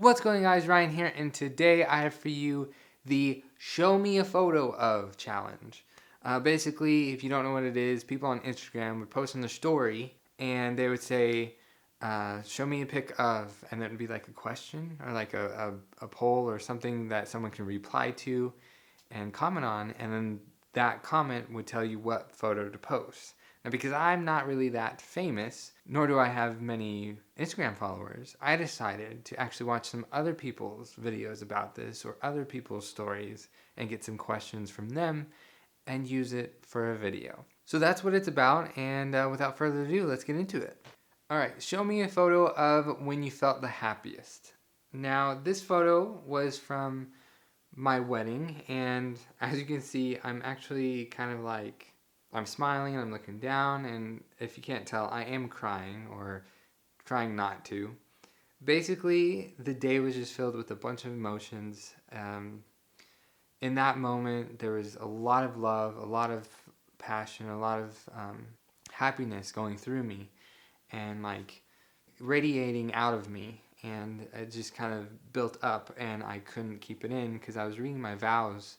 What's going on, guys? Ryan here, and today I have for you the Show Me a Photo of challenge. Basically, if you don't know what it is, people on Instagram would post on their story and they would say, show me a pic of, and then it would be like a question or like a poll or something that someone can reply to and comment on, and then that comment would tell you what photo to post. Now, because I'm not really that famous, nor do I have many Instagram followers, I decided to actually watch some other people's videos about this or other people's stories and get some questions from them and use it for a video. So that's what it's about, and without further ado, let's get into it. Alright, show me a photo of when you felt the happiest. Now, this photo was from my wedding, and as you can see, I'm actually kind of like, I'm smiling and I'm looking down, and if you can't tell, I am crying or trying not to. Basically, the day was just filled with a bunch of emotions. In that moment, there was a lot of love, a lot of passion, a lot of happiness going through me and like radiating out of me. And it just kind of built up, and I couldn't keep it in because I was reading my vows,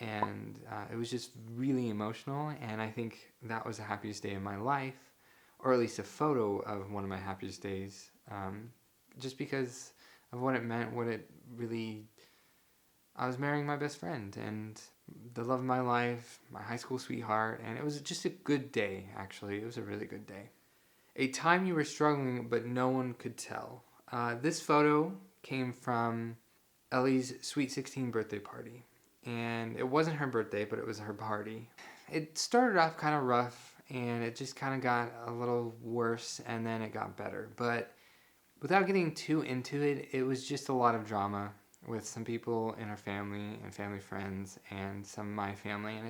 and it was just really emotional, and I think that was the happiest day of my life, or at least a photo of one of my happiest days, just because of what it meant, what it really... I was marrying my best friend, and the love of my life, my high school sweetheart, and it was just a good day, actually. It was a really good day. A time you were struggling, but no one could tell. This photo came from Ellie's Sweet 16 birthday party. And it wasn't her birthday, but it was her party. It started off kind of rough, and it just kind of got a little worse, and then it got better. But without getting too into it, it was just a lot of drama with some people in her family and family friends and some of my family,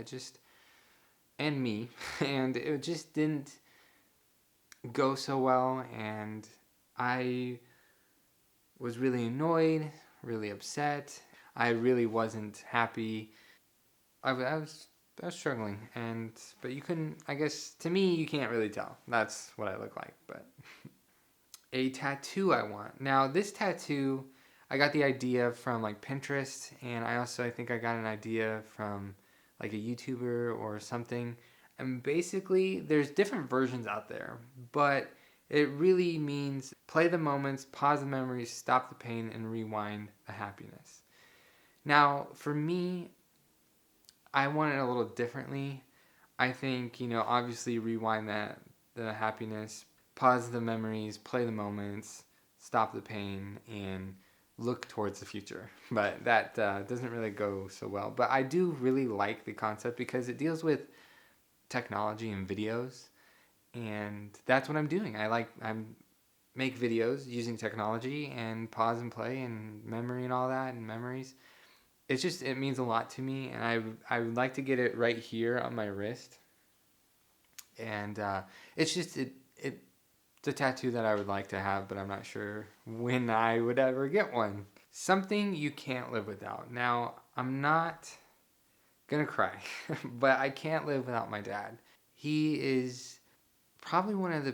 and me. And it just didn't go so well, and I was really annoyed, really upset. I really wasn't happy. I was struggling, but you couldn't, I guess, to me, you can't really tell. That's what I look like, but a tattoo I want. Now, this tattoo, I got the idea from like Pinterest, and I think I got an idea from like a YouTuber or something. And basically, there's different versions out there, but it really means play the moments, pause the memories, stop the pain, and rewind the happiness. Now, for me, I want it a little differently. I think, obviously rewind the happiness, pause the memories, play the moments, stop the pain, and look towards the future. But that doesn't really go so well. But I do really like the concept because it deals with technology and videos, and that's what I'm doing. I make videos using technology and pause and play and memory and all that and memories. It means a lot to me, and I would like to get it right here on my wrist. And it's a tattoo that I would like to have, but I'm not sure when I would ever get one. Something you can't live without. Now, I'm not gonna cry, but I can't live without my dad. He is probably one of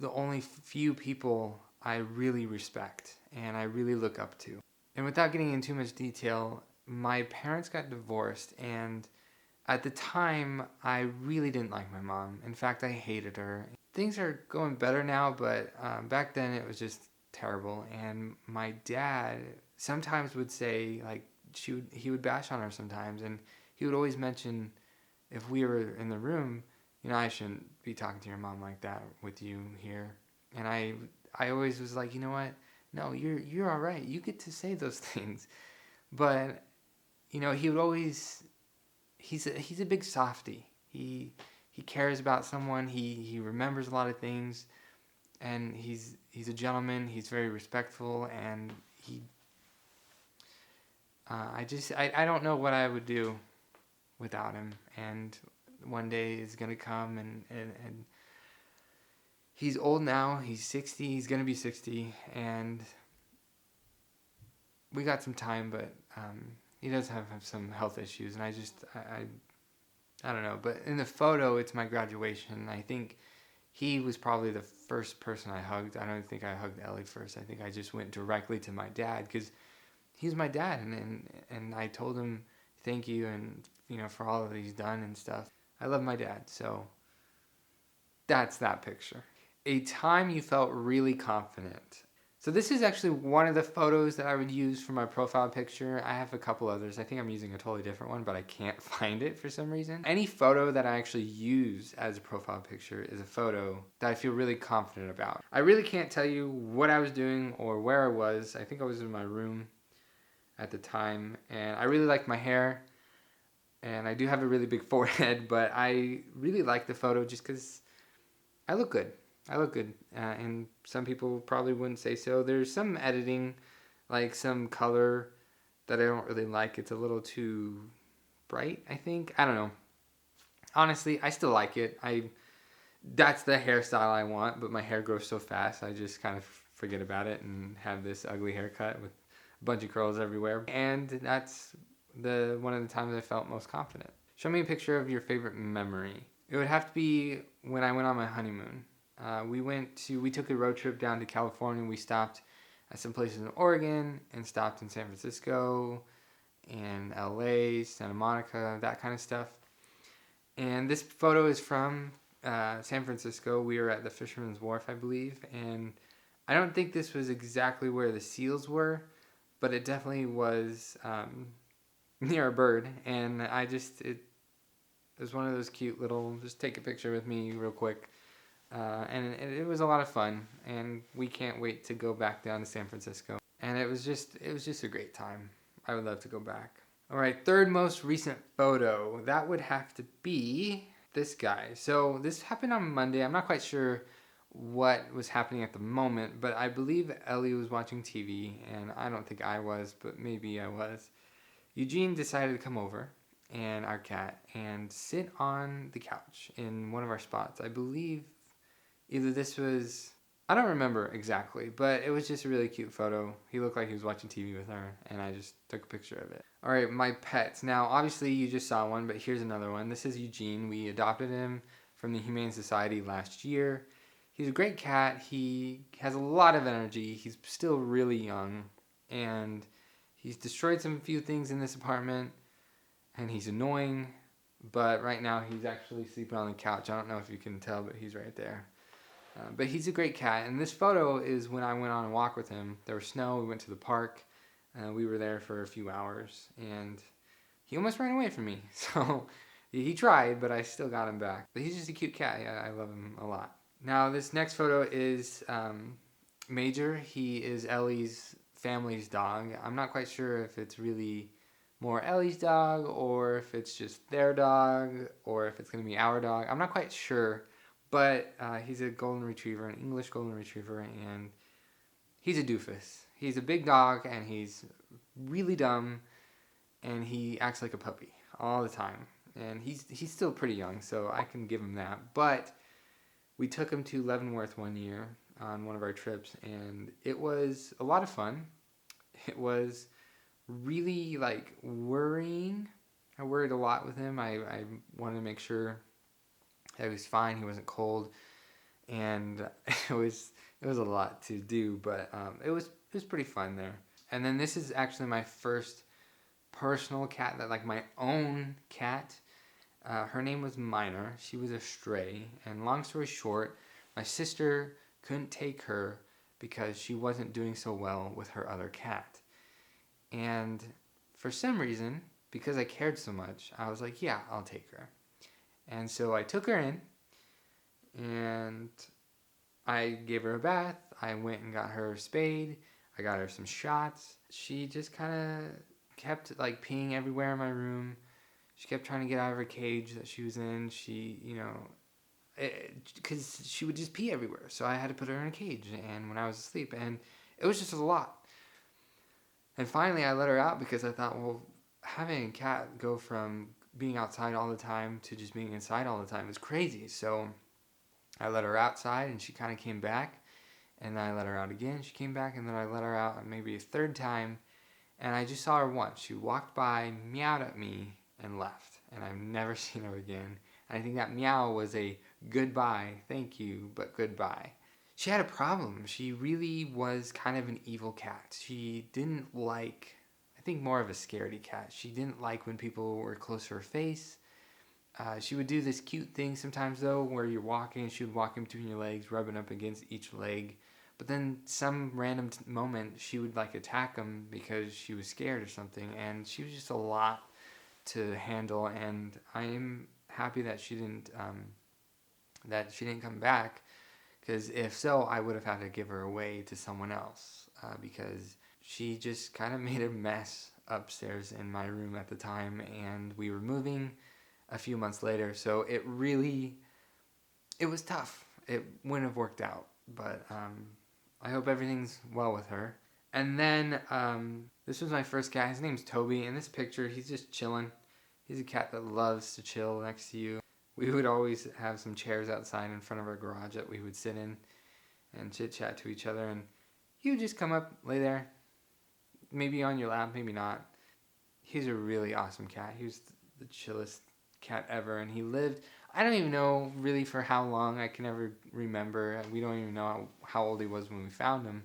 the only few people I really respect and I really look up to. And without getting into too much detail, my parents got divorced, and at the time, I really didn't like my mom. In fact, I hated her. Things are going better now, but back then it was just terrible. And my dad sometimes would say, like, he would bash on her sometimes, and he would always mention, if we were in the room, I shouldn't be talking to your mom like that with you here. And I always was like, you know what? No, you're all right. You get to say those things. But he would always, he's a big softy. He cares about someone. He remembers a lot of things, and he's a gentleman. He's very respectful, and I don't know what I would do without him. And one day is gonna come, and he's old now. He's 60. He's gonna be 60, and we got some time, but he does have some health issues, and I don't know. But in the photo, it's my graduation. I think he was probably the first person I hugged. I don't think I hugged Ellie first. I think I just went directly to my dad because he's my dad, and I told him thank you and for all that he's done and stuff. I love my dad, so that's that picture. A time you felt really confident. So this is actually one of the photos that I would use for my profile picture. I have a couple others. I think I'm using a totally different one, but I can't find it for some reason. Any photo that I actually use as a profile picture is a photo that I feel really confident about. I really can't tell you what I was doing or where I was. I think I was in my room at the time, and I really liked my hair, and I do have a really big forehead, but I really like the photo just because I look good. And some people probably wouldn't say so. There's some editing, like some color that I don't really like. It's a little too bright, I think. I don't know. Honestly, I still like it. That's the hairstyle I want, but my hair grows so fast, I just kind of forget about it and have this ugly haircut with a bunch of curls everywhere. And that's one of the times I felt most confident. Show me a picture of your favorite memory. It would have to be when I went on my honeymoon. We took a road trip down to California. We stopped at some places in Oregon and stopped in San Francisco and LA, Santa Monica, that kind of stuff. And this photo is from San Francisco. We were at the Fisherman's Wharf, I believe. And I don't think this was exactly where the seals were, but it definitely was near a bird. And it was one of those cute little, just take a picture with me real quick. And it was a lot of fun, and we can't wait to go back down to San Francisco. And it was just a great time. I would love to go back. All right, third most recent photo. That would have to be this guy. So this happened on Monday. I'm not quite sure what was happening at the moment, but I believe Ellie was watching TV, and I don't think I was, but maybe I was. Eugene decided to come over, and our cat, and sit on the couch in one of our spots. I believe either this was, I don't remember exactly, but it was just a really cute photo. He looked like he was watching TV with her, and I just took a picture of it. All right, my pets. Now, obviously, you just saw one, but here's another one. This is Eugene. We adopted him from the Humane Society last year. He's a great cat. He has a lot of energy. He's still really young, and he's destroyed some few things in this apartment, and he's annoying, but right now he's actually sleeping on the couch. I don't know if you can tell, but he's right there. But he's a great cat, and this photo is when I went on a walk with him. There was snow, we went to the park, we were there for a few hours, and he almost ran away from me. So he tried, but I still got him back. But he's just a cute cat. Yeah, I love him a lot. Now this next photo is Major. He is Ellie's family's dog. I'm not quite sure if it's really more Ellie's dog, or if it's just their dog, or if it's going to be our dog. I'm not quite sure. But he's a golden retriever, an English golden retriever, and he's a doofus. He's a big dog, and he's really dumb, and he acts like a puppy all the time. And he's still pretty young, so I can give him that. But we took him to Leavenworth one year on one of our trips, and it was a lot of fun. It was really, worrying. I worried a lot with him. I wanted to make sure he was fine. He wasn't cold, and it was a lot to do, but it was pretty fun there. And then this is actually my first personal cat, my own cat. Her name was Minor. She was a stray, and long story short, my sister couldn't take her because she wasn't doing so well with her other cat. And for some reason, because I cared so much, I was like, yeah, I'll take her. And so I took her in, and I gave her a bath. I went and got her spayed. I got her some shots. She just kind of kept peeing everywhere in my room. She kept trying to get out of her cage that she was in. Because she would just pee everywhere. So I had to put her in a cage, and when I was asleep, and it was just a lot. And finally I let her out because I thought, well, having a cat go from being outside all the time to just being inside all the time is crazy. So I let her outside, and she kind of came back, and then I let her out again. She came back, and then I let her out maybe a third time, and I just saw her once. She walked by, meowed at me, and left, and I've never seen her again. And I think that meow was a Goodbye. Thank you, but goodbye. She had a problem. She really was kind of an evil cat. She didn't like, I think more of a scaredy cat. She didn't like when people were close to her face. She would do this cute thing sometimes though, where you're walking and she would walk in between your legs, rubbing up against each leg. But then some random moment she would like attack him because she was scared or something, and she was just a lot to handle. And I'm happy that she didn't come back, because if so, I would have had to give her away to someone else, because she just kind of made a mess upstairs in my room at the time, and we were moving a few months later, so it was tough. It wouldn't have worked out, but I hope everything's well with her. And then this was my first cat. His name's Toby. In this picture, he's just chilling. He's a cat that loves to chill next to you. We would always have some chairs outside in front of our garage that we would sit in and chit-chat to each other, and he would just come up, lay there, maybe on your lap, maybe not. He's a really awesome cat. He was the chillest cat ever, and he lived, I don't even know really for how long. I can never remember. We don't even know how old he was when we found him,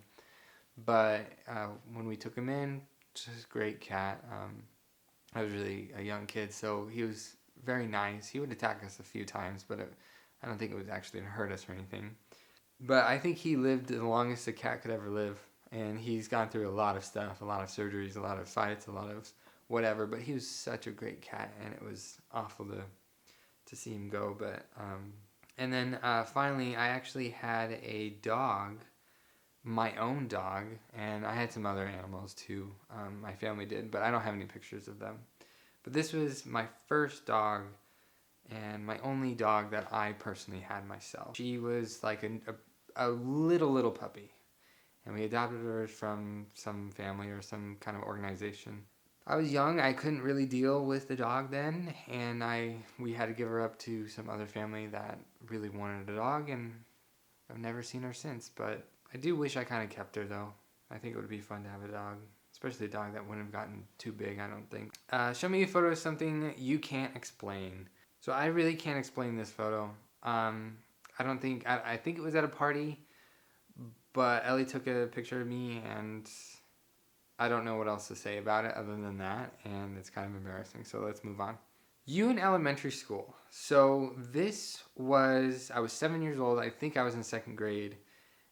but when we took him in, just a great cat. I was really a young kid, so he was very nice. He would attack us a few times, but I don't think it was actually going to hurt us or anything. But I think he lived the longest a cat could ever live, and he's gone through a lot of stuff, a lot of surgeries, a lot of fights, a lot of whatever, but he was such a great cat, and it was awful to see him go. But and then finally, I actually had a dog, my own dog, and I had some other animals too. My family did, but I don't have any pictures of them. But this was my first dog and my only dog that I personally had myself. She was like a little puppy, and we adopted her from some family or some kind of organization. I was young. I couldn't really deal with the dog then, and we had to give her up to some other family that really wanted a dog, and I've never seen her since. But I do wish I kind of kept her though. I think it would be fun to have a dog, especially a dog that wouldn't have gotten too big, I don't think. Show me a photo of something you can't explain. So I really can't explain this photo. I think it was at a party, but Ellie took a picture of me, and I don't know what else to say about it other than that, and it's kind of embarrassing, so let's move on. You in elementary school. So I was 7 years old. I think I was in second grade,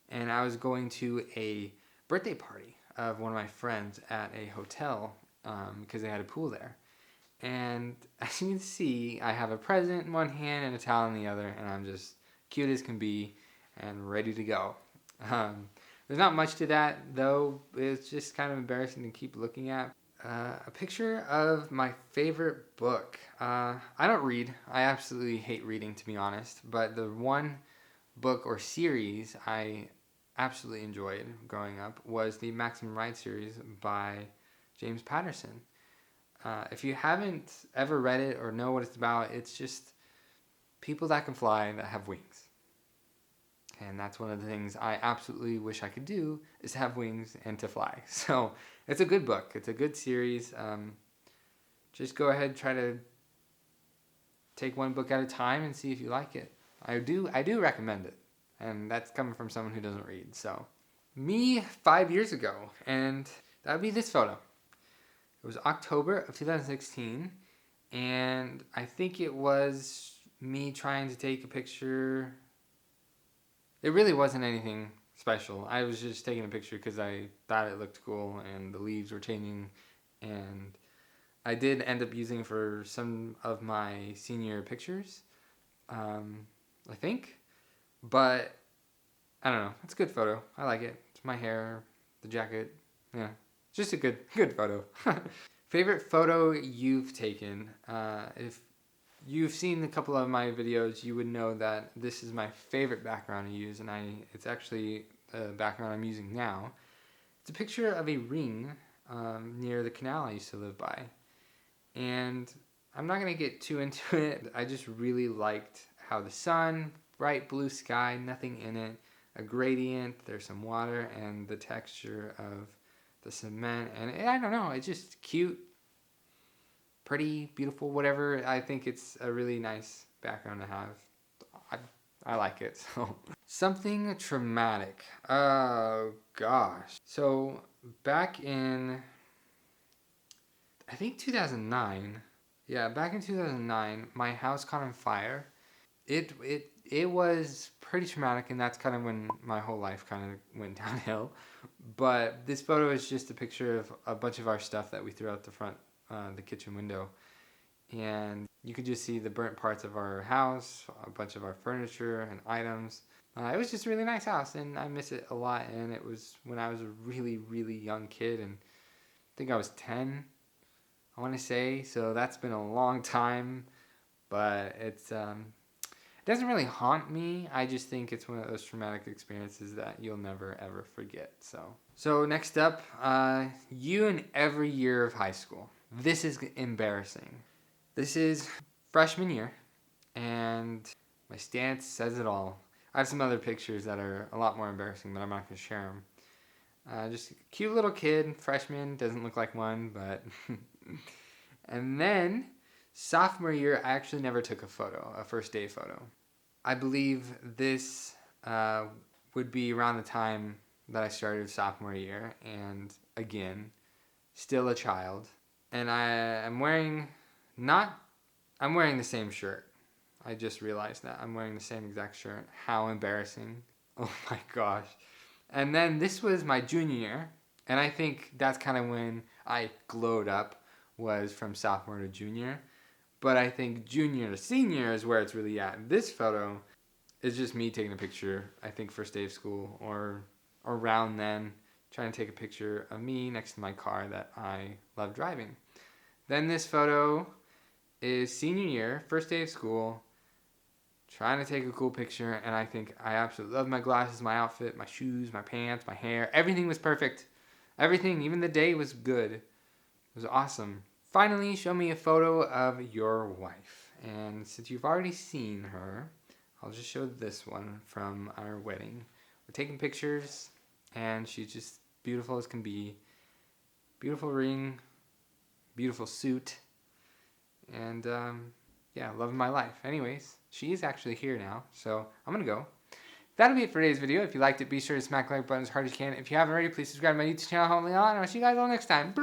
and I was going to a birthday party of one of my friends at a hotel because they had a pool there. And as you can see, I have a present in one hand and a towel in the other, and I'm just cute as can be and ready to go. There's not much to that, though. It's just kind of embarrassing to keep looking at. A picture of my favorite book. I don't read. I absolutely hate reading, to be honest. But the one book or series I absolutely enjoyed growing up was the Maximum Ride series by James Patterson. If you haven't ever read it or know what it's about, it's just people that can fly that have wings. And that's one of the things I absolutely wish I could do, is have wings and to fly. So it's a good book. It's a good series. Just go ahead, try to take one book at a time and see if you like it. I do recommend it. And that's coming from someone who doesn't read. So me 5 years ago, and that would be this photo. It was October of 2016, and I think it was me trying to take a picture. It really wasn't anything special. I was just taking a picture because I thought it looked cool, and the leaves were changing, and I did end up using it for some of my senior pictures, I think. But I don't know. It's a good photo. I like it. It's my hair, the jacket. Yeah, just a good photo. Favorite photo you've taken? If you've seen a couple of my videos, you would know that this is my favorite background to use, and it's actually the background I'm using now. It's a picture of a ring near the canal I used to live by. And I'm not going to get too into it. I just really liked how the sun, bright blue sky, nothing in it, a gradient, there's some water, and the texture of the cement. And I don't know, it's just cute, pretty, beautiful, whatever. I think it's a really nice background to have. I like it. So something traumatic. Oh gosh. So back in, I think 2009. Yeah, back in 2009, my house caught on fire. It was pretty traumatic, and that's kind of when my whole life kind of went downhill. But this photo is just a picture of a bunch of our stuff that we threw out the front, the kitchen window, and you could just see the burnt parts of our house, a bunch of our furniture and items. It was just a really nice house, and I miss it a lot. And it was when I was a really, really young kid, and I think I was 10, I want to say. So that's been a long time, but it doesn't really haunt me. I just think it's one of those traumatic experiences that you'll never ever forget. So next up, you in every year of high school. This is embarrassing. This is freshman year, and my stance says it all. I have some other pictures that are a lot more embarrassing, but I'm not going to share them. Just a cute little kid, freshman, doesn't look like one, but... And then, sophomore year, I actually never took a photo, a first day photo. I believe this would be around the time that I started sophomore year, and again, still a child. And I'm wearing the same shirt. I just realized that. I'm wearing the same exact shirt. How embarrassing. Oh my gosh. And then this was my junior year, and I think that's kind of when I glowed up, was from sophomore to junior. But I think junior to senior is where it's really at. This photo is just me taking a picture, I think first day of school or around then, trying to take a picture of me next to my car that I love driving. Then this photo is senior year, first day of school, trying to take a cool picture, and I think I absolutely love my glasses, my outfit, my shoes, my pants, my hair. Everything was perfect. Everything, even the day was good. It was awesome. Finally, show me a photo of your wife. And since you've already seen her, I'll just show this one from our wedding. We're taking pictures, and she's just beautiful as can be. Beautiful ring, beautiful suit, and yeah, loving my life. Anyways, she is actually here now, so I'm gonna go. That'll be it for today's video. If you liked it, be sure to smack the like button as hard as you can. If you haven't already, please subscribe to my YouTube channel. And I'll see you guys all next time.